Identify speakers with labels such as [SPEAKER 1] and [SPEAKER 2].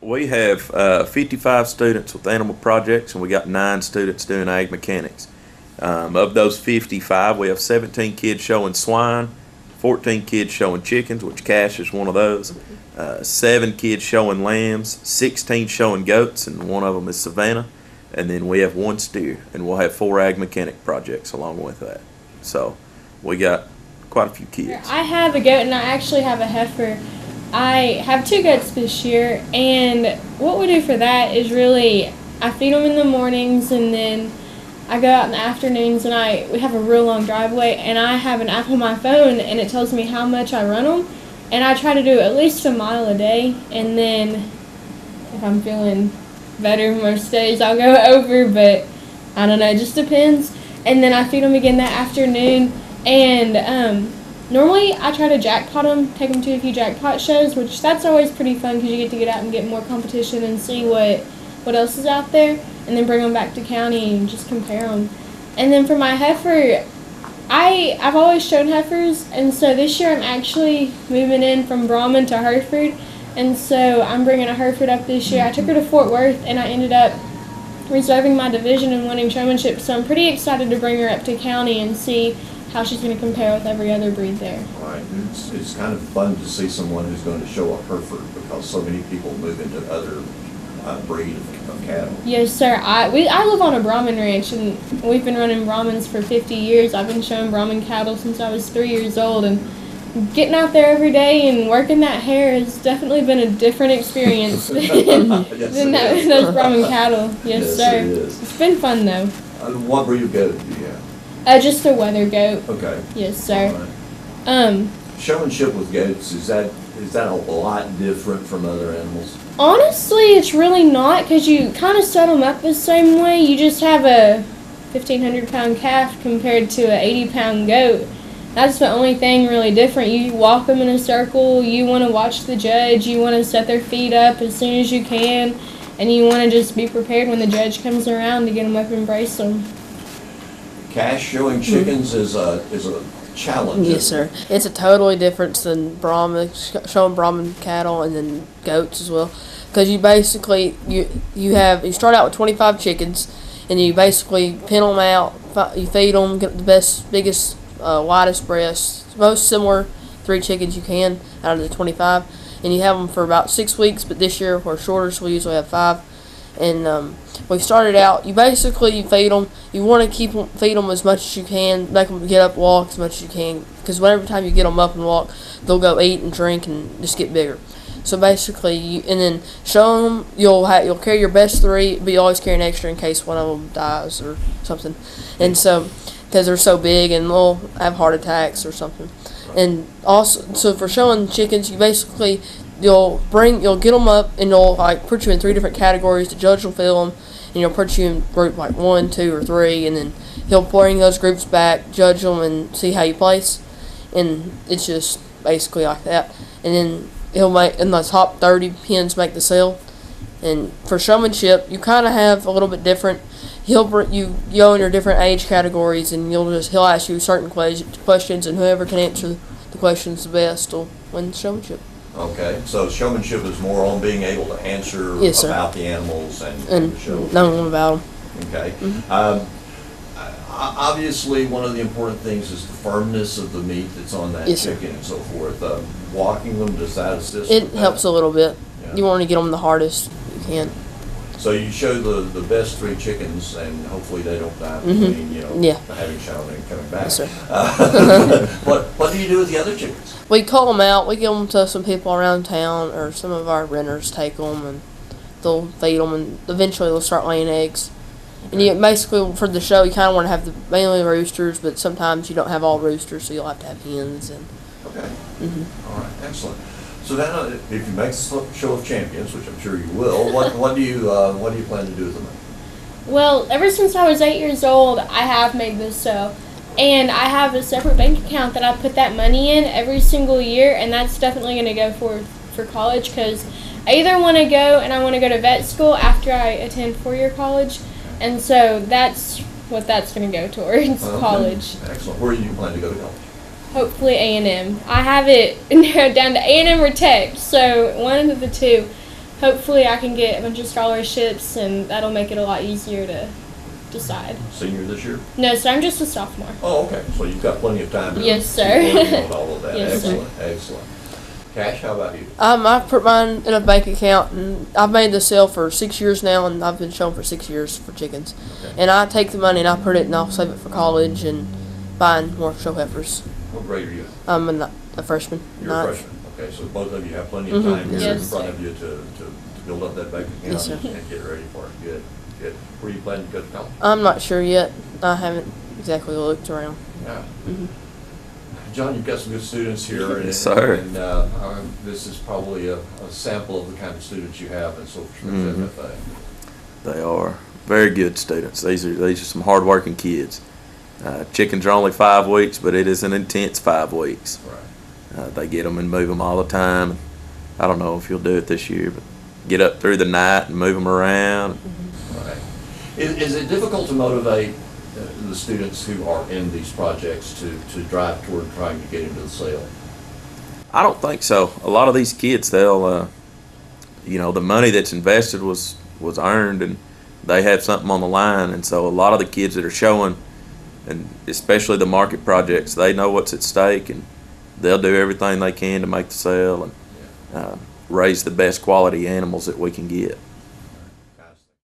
[SPEAKER 1] We have 55 students with animal projects, and we got 9 students doing ag mechanics. Of those 55, we have 17 kids showing swine, 14 kids showing chickens, which Cash is one of those, 7 kids showing lambs, 16 showing goats, and one of them is Savannah, and then we have 1 steer, and we'll have 4 ag mechanic projects along with that. So we got quite a few kids.
[SPEAKER 2] I have a goat, and I actually have a heifer. I have 2 goats this year, and what we do for that is really, I feed them in the mornings, and then I go out in the afternoons, and we have a real long driveway, and I have an app on my phone, and it tells me how much I run them, and I try to do at least a mile a day, and then if I'm feeling better most days, I'll go over, but I don't know, it just depends. And then I feed them again that afternoon, and normally I try to jackpot them, take them to a few jackpot shows, which that's always pretty fun because you get out and get more competition and see what else is out there, and then bring them back to county and just compare them. And then for my heifer, I've always shown heifers, and so this year I'm actually moving in from Brahman to Hereford, and so I'm bringing a Hereford up this year. I took her to Fort Worth, and I ended up reserving my division and winning showmanship, so I'm pretty excited to bring her up to county and see how she's going to compare with every other breed there.
[SPEAKER 3] Right. It's kind of fun to see someone who's going to show a Hereford because so many people move into other breed of cattle.
[SPEAKER 2] Yes, sir. I live on a Brahmin ranch, and we've been running Brahmins for 50 years. I've been showing Brahmin cattle since I was 3 years old, and getting out there every day and working that hair has definitely been a different experience than those Brahmin cattle. Yes, sir.
[SPEAKER 3] It is.
[SPEAKER 2] It's been fun, though.
[SPEAKER 3] What breed of goat do you have?
[SPEAKER 2] Just a weather goat.
[SPEAKER 3] Okay.
[SPEAKER 2] Yes, sir.
[SPEAKER 3] Right. Showmanship with goats, is that a lot different from other animals?
[SPEAKER 2] Honestly, it's really not, because you kind of set them up the same way. You just have a 1,500-pound calf compared to an 80-pound goat. That's the only thing really different. You walk them in a circle. You want to watch the judge. You want to set their feet up as soon as you can, and you want to just be prepared when the judge comes around to get them up and brace them.
[SPEAKER 3] Cash, showing chickens is a challenge.
[SPEAKER 4] Yes, sir. It's a totally difference than showing Brahmin cattle and then goats as well. Because you basically, you start out with 25 chickens, and you basically pin them out, you feed them, get the biggest, widest breasts, most similar 3 chickens you can out of the 25, and you have them for about 6 weeks, but this year we're shorter, so we usually have 5. And we started out, you feed them, you want to feed them as much as you can, make them get up, walk as much as you can, because whenever time you get them up and walk, they'll go eat and drink and just get bigger. So basically, and then show them, you'll carry your best 3, but you always carry an extra in case one of them dies or something. And so, because they're so big and they'll have heart attacks or something. And also, so for showing chickens, you basically, you'll get them up, and you'll put you in 3 different categories. The judge will fill them, and he'll put you in group 1, 2, or 3, and then he'll bring those groups back, judge them, and see how you place. And it's just basically like that. And then he'll make, in the top 30 hens make the sale. And for showmanship, you kind of have a little bit different. He'll you go in your different age categories, and he'll ask you certain questions, and whoever can answer the questions the best will win the showmanship.
[SPEAKER 3] Okay, so showmanship is more on being able to answer about the animals and the show.
[SPEAKER 4] Knowing about them.
[SPEAKER 3] Okay. Mm-hmm. Obviously, one of the important things is the firmness of the meat that's on that chicken and so forth. Walking them, does that assist?
[SPEAKER 4] It helps a little bit. Yeah. You want to get them the hardest you can.
[SPEAKER 3] So you show the best 3 chickens, and hopefully they don't die between, having shown and coming back.
[SPEAKER 4] Yes, sir.
[SPEAKER 3] What do you do with the other chickens?
[SPEAKER 4] We cull them out. We give them to some people around town, or some of our renters take them, and they'll feed them, and eventually they'll start laying eggs. Okay. And basically, for the show, you kind of want to have mainly roosters, but sometimes you don't have all roosters, so you'll have to have hens.
[SPEAKER 3] Okay. Mm-hmm. All right. Excellent. So then, if you make the show of champions, which I'm sure you will, what do you plan to do with the money?
[SPEAKER 2] Well, ever since I was 8 years old, I have made this show, and I have a separate bank account that I put that money in every single year, and that's definitely going to go for college, because I either want to go and I want to go to vet school after I attend 4-year college, and so that's what that's going to go towards, college.
[SPEAKER 3] Excellent. Where do you plan to go to college?
[SPEAKER 2] Hopefully A&M. I have it narrowed down to A&M or Tech, so one of the 2. hopefully I can get a bunch of scholarships, and that'll make it a lot easier to decide.
[SPEAKER 3] Senior this year?
[SPEAKER 2] No, so I'm just a sophomore.
[SPEAKER 3] Oh, okay, so you've got plenty of time to
[SPEAKER 2] Yes,
[SPEAKER 3] keep
[SPEAKER 2] sir.
[SPEAKER 3] working on all of that.
[SPEAKER 2] Yes, sir.
[SPEAKER 3] Excellent, excellent. Cash, how about you?
[SPEAKER 4] I put mine in a bank account, and I've made the sale for 6 years now, and I've been shown for 6 years for chickens.
[SPEAKER 3] Okay.
[SPEAKER 4] And I take the money and I put it, and I'll save it for college and buying more show heifers.
[SPEAKER 3] What grade are you in?
[SPEAKER 4] I'm a freshman.
[SPEAKER 3] You're a
[SPEAKER 4] ninth.
[SPEAKER 3] freshman. Okay, so both of you have plenty of
[SPEAKER 4] Mhm.
[SPEAKER 3] time here in
[SPEAKER 2] Yes.
[SPEAKER 3] front of you to build up that bank account
[SPEAKER 4] Yes, sir.
[SPEAKER 3] and get ready for it. Good, good. Where are you planning to go to college?
[SPEAKER 4] I'm not sure yet. I haven't exactly looked around.
[SPEAKER 3] Yeah.
[SPEAKER 4] Mhm.
[SPEAKER 3] John, you've got some good students here.
[SPEAKER 1] Yes, sir.
[SPEAKER 3] And this is probably a sample of the kind of students you have in Silver Springs
[SPEAKER 1] Mhm.
[SPEAKER 3] FFA.
[SPEAKER 1] They are very good students. These are some hardworking kids. Chickens are only 5 weeks, but it is an intense 5 weeks.
[SPEAKER 3] Right.
[SPEAKER 1] They get them and move them all the time. I don't know if you'll do it this year, but get up through the night and move them around.
[SPEAKER 3] Right. Is it difficult to motivate the students who are in these projects to drive toward trying to get into the sale?
[SPEAKER 1] I don't think so. A lot of these kids, they'll, the money that's invested was earned, and they have something on the line. And so a lot of the kids that are showing, and especially the market projects, they know what's at stake, and they'll do everything they can to make the sale and raise the best quality animals that we can get.